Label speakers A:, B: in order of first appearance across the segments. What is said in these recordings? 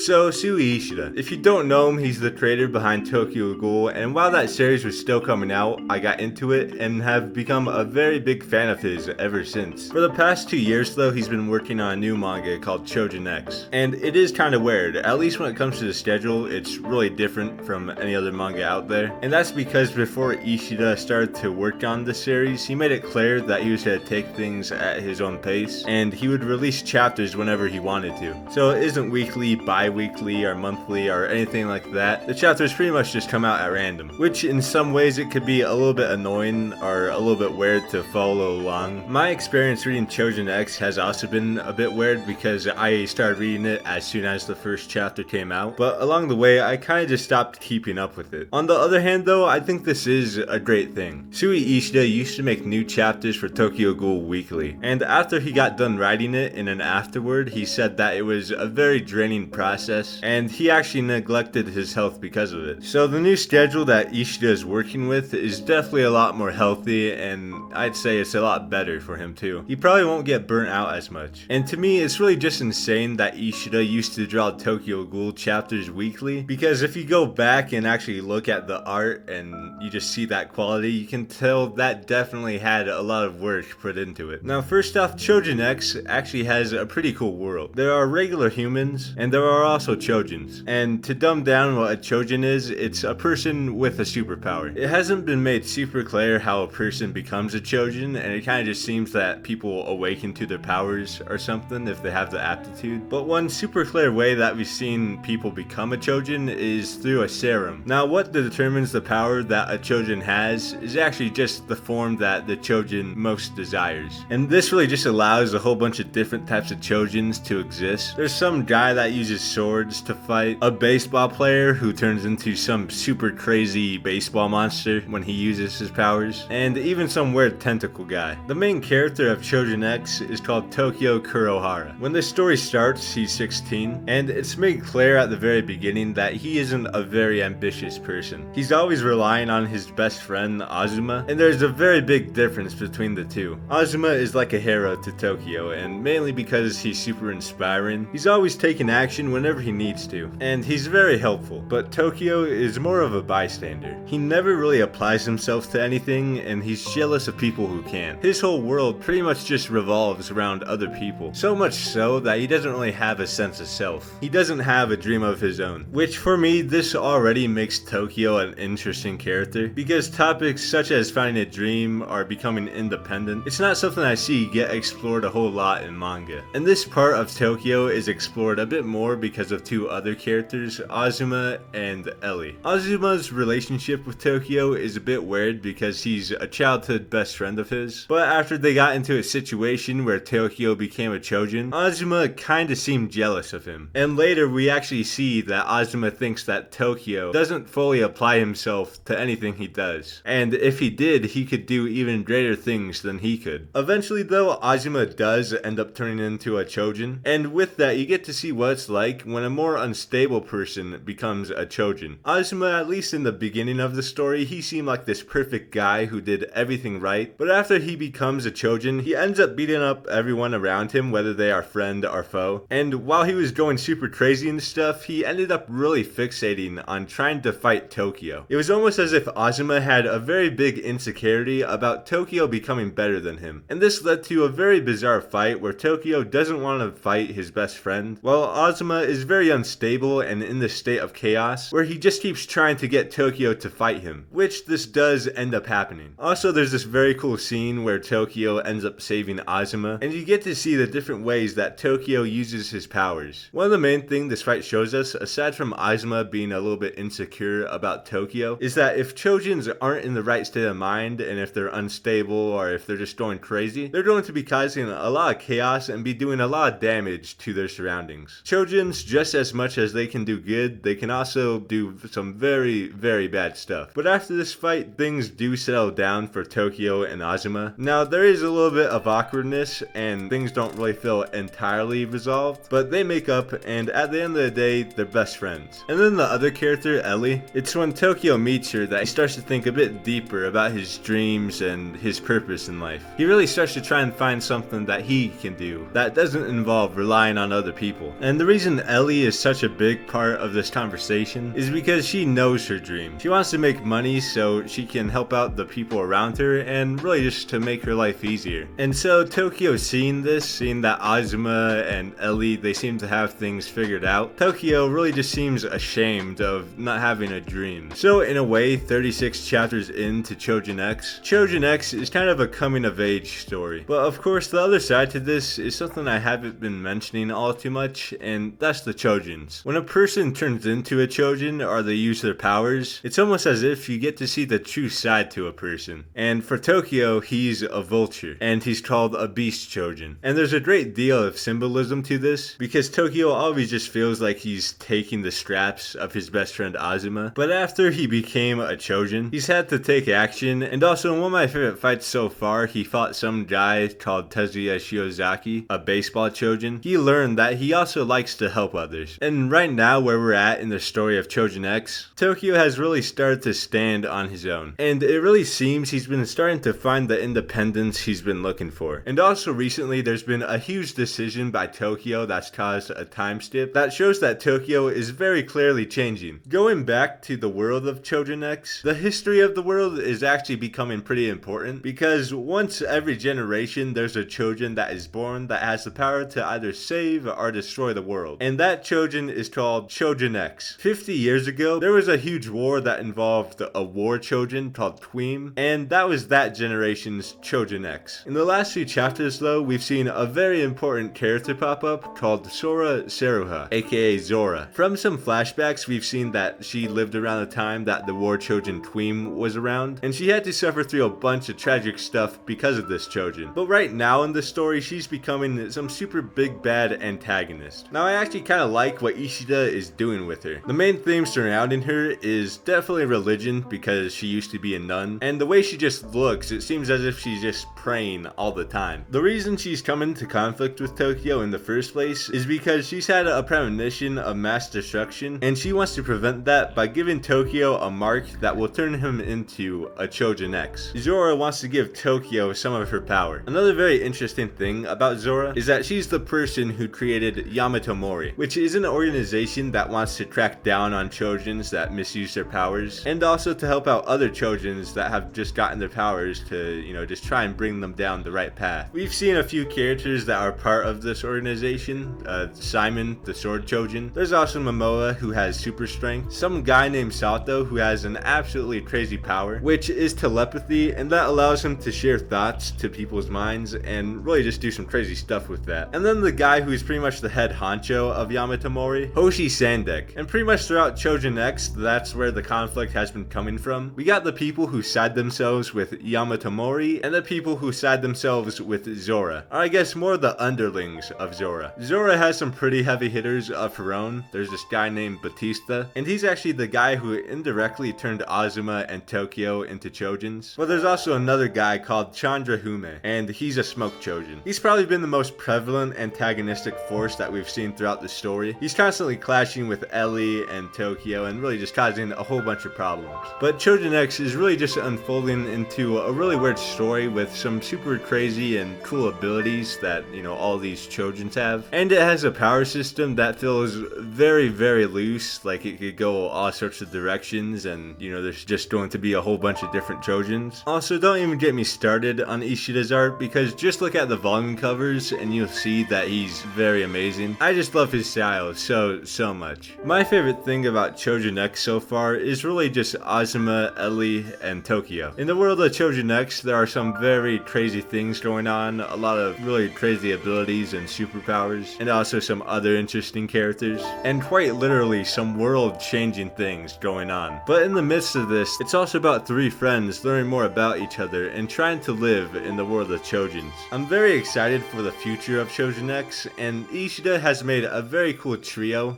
A: So, Sui Ishida. If you don't know him, he's the creator behind Tokyo Ghoul, and while that series was still coming out, I got into it and have become a very big fan of his ever since. For the past 2 years though, he's been working on a new manga called Choujin X, and it is kind of weird. At least when it comes to the schedule, it's really different from any other manga out there, and that's because before Ishida started to work on the series, he made it clear that he was going to take things at his own pace, and he would release chapters whenever he wanted to. So it isn't weekly, bi-weekly, or monthly, or anything like that. The chapters pretty much just come out at random, which in some ways it could be a little bit annoying or a little bit weird to follow along. My experience reading Choujin X has also been a bit weird because I started reading it as soon as the first chapter came out, but along the way I kind of just stopped keeping up with it. On the other hand though, I think this is a great thing. Sui Ishida used to make new chapters for Tokyo Ghoul weekly, and after he got done writing it in an afterword, he said that it was a very draining process, and he actually neglected his health because of it. So the new schedule that Ishida is working with is definitely a lot more healthy, and I'd say it's a lot better for him too. He probably won't get burnt out as much. And to me, it's really just insane that Ishida used to draw Tokyo Ghoul chapters weekly, because if you go back and actually look at the art and you just see that quality, you can tell that definitely had a lot of work put into it. Now first off, Choujin X actually has a pretty cool world. There are regular humans, and there are also Choujins. And to dumb down what a Choujin is, it's a person with a superpower. It hasn't been made super clear how a person becomes a Choujin, and it kind of just seems that people awaken to their powers or something if they have the aptitude. But one super clear way that we've seen people become a Choujin is through a serum. Now what determines the power that a Choujin has is actually just the form that the Choujin most desires. And this really just allows a whole bunch of different types of Choujins to exist. There's some guy that uses swords to fight, a baseball player who turns into some super crazy baseball monster when he uses his powers, and even some weird tentacle guy. The main character of Choujin X is called Tokyo Kurohara. When this story starts, he's 16, and it's made clear at the very beginning that he isn't a very ambitious person. He's always relying on his best friend Azuma, and there's a very big difference between the two. Azuma is like a hero to Tokyo, and mainly because he's super inspiring. He's always taking action whenever he needs to, and he's very helpful, but Tokyo is more of a bystander. He never really applies himself to anything, and he's jealous of people who can. His whole world pretty much just revolves around other people, so much so that he doesn't really have a sense of self. He doesn't have a dream of his own, which for me, this already makes Tokyo an interesting character, because topics such as finding a dream or becoming independent, it's not something I see get explored a whole lot in manga. And this part of Tokyo is explored a bit more because of two other characters, Azuma and Ellie. Azuma's relationship with Tokyo is a bit weird because he's a childhood best friend of his, but after they got into a situation where Tokyo became a Choujin, Azuma kinda seemed jealous of him. And later we actually see that Azuma thinks that Tokyo doesn't fully apply himself to anything he does, and if he did, he could do even greater things than he could. Eventually though, Azuma does end up turning into a Choujin, and with that you get to see what it's like when a more unstable person becomes a Choujin. Azuma, at least in the beginning of the story, he seemed like this perfect guy who did everything right, but after he becomes a Choujin, he ends up beating up everyone around him, whether they are friend or foe. And while he was going super crazy and stuff, he ended up really fixating on trying to fight Tokyo. It was almost as if Azuma had a very big insecurity about Tokyo becoming better than him. And this led to a very bizarre fight where Tokyo doesn't want to fight his best friend, while Azuma is very unstable and in this state of chaos where he just keeps trying to get Tokyo to fight him, which this does end up happening. Also, there's this very cool scene where Tokyo ends up saving Azuma, and you get to see the different ways that Tokyo uses his powers. One of the main things this fight shows us, aside from Azuma being a little bit insecure about Tokyo, is that if Choujins aren't in the right state of mind, and if they're unstable or if they're just going crazy, they're going to be causing a lot of chaos and be doing a lot of damage to their surroundings. Choujins, just as much as they can do good, they can also do some very, very bad stuff. But after this fight, things do settle down for Tokyo and Azuma. Now, there is a little bit of awkwardness, and things don't really feel entirely resolved, but they make up, and at the end of the day, they're best friends. And then the other character, Ellie, it's when Tokyo meets her that he starts to think a bit deeper about his dreams and his purpose in life. He really starts to try and find something that he can do that doesn't involve relying on other people. And the reason Ellie is such a big part of this conversation is because she knows her dream. She wants to make money so she can help out the people around her and really just to make her life easier. And so Tokyo seeing this, seeing that Azuma and Ellie, they seem to have things figured out, Tokyo really just seems ashamed of not having a dream. So in a way, 36 chapters into Choujin X is kind of a coming of age story. But of course, the other side to this is something I haven't been mentioning all too much, and that's the Choujins. When a person turns into a Choujin or they use their powers, it's almost as if you get to see the true side to a person. And for Tokyo, he's a vulture, and he's called a beast Choujin. And there's a great deal of symbolism to this, because Tokyo always just feels like he's taking the scraps of his best friend Azuma. But after he became a Choujin, he's had to take action, and also in one of my favorite fights so far, he fought some guy called Tezuya Shiozaki, a baseball Choujin. He learned that he also likes to help others. And right now, where we're at in the story of Choujin X, Tokyo has really started to stand on his own. And it really seems he's been starting to find the independence he's been looking for. And also recently, there's been a huge decision by Tokyo that's caused a time skip that shows that Tokyo is very clearly changing. Going back to the world of Choujin X, the history of the world is actually becoming pretty important, because once every generation there's a Choujin that is born that has the power to either save or destroy the world. And that Choujin is called Choujin X. 50 years ago, there was a huge war that involved a war Choujin called Tweem, and that was that generation's Choujin X. In the last few chapters though, we've seen a very important character pop up called Sora Seruha, aka Zora. From some flashbacks, we've seen that she lived around the time that the war Choujin Tweem was around, and she had to suffer through a bunch of tragic stuff because of this Choujin. But right now in the story, she's becoming some super big bad antagonist. Now I actually kind of like what Ishida is doing with her. The main theme surrounding her is definitely religion, because she used to be a nun, and the way she just looks, it seems as if she's just praying all the time. The reason she's come into conflict with Tokyo in the first place is because she's had a premonition of mass destruction, and she wants to prevent that by giving Tokyo a mark that will turn him into a Choujin X. Zora wants to give Tokyo some of her power. Another very interesting thing about Zora is that she's the person who created Yamato Mori, which is an organization that wants to crack down on Choujins that misuse their powers, and also to help out other Choujins that have just gotten their powers to, just try and bring them down the right path. We've seen a few characters that are part of this organization. Simon, the sword Choujin. There's also Momoa, who has super strength. Some guy named Sato, who has an absolutely crazy power, which is telepathy, and that allows him to share thoughts to people's minds and really just do some crazy stuff with that. And then the guy who's pretty much the head honcho of Yamato Mori, Hoshi Sandek. And pretty much throughout Choujin X, that's where the conflict has been coming from. We got the people who side themselves with Yamato Mori, and the people who side themselves with Zora. Or I guess more the underlings of Zora. Zora has some pretty heavy hitters of her own. There's this guy named Batista, and he's actually the guy who indirectly turned Azuma and Tokyo into Choujins. But there's also another guy called Chandrahume, and he's a smoke Choujin. He's probably been the most prevalent antagonistic force that we've seen throughout the story. He's constantly clashing with Ellie and Tokyo and really just causing a whole bunch of problems. But Choujin X is really just unfolding into a really weird story with some super crazy and cool abilities that, all these Choujins have. And it has a power system that feels very, very loose, like it could go all sorts of directions, and, there's just going to be a whole bunch of different Choujins. Also, don't even get me started on Ishida's art, because just look at the volume covers and you'll see that he's very amazing. I just love his style so much. My favorite thing about Choujin X so far is really just Azuma, Ellie, and Tokyo. In the world of Choujin X, there are some very crazy things going on, a lot of really crazy abilities and superpowers, and also some other interesting characters, and quite literally some world-changing things going on. But in the midst of this, it's also about three friends learning more about each other and trying to live in the world of Choujins. I'm very excited for the future of Choujin X, and Ishida has made a very cool trio,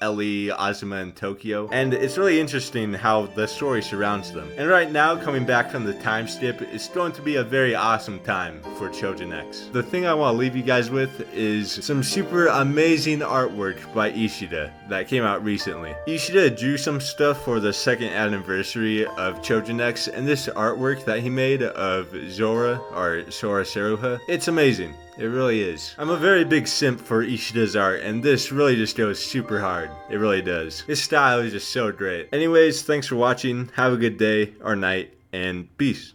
A: Ellie, Azuma, and Tokyo, and it's really interesting how the story surrounds them. And right now, coming back from the time skip, it's going to be a very very awesome time for Choujin X. The thing I want to leave you guys with is some super amazing artwork by Ishida that came out recently. Ishida drew some stuff for the 2nd anniversary of Choujin X, and this artwork that he made of Zora, or Sora Seruha, it's amazing. It really is. I'm a very big simp for Ishida's art, and this really just goes super hard. It really does. His style is just so great. Anyways, thanks for watching. Have a good day or night, and peace.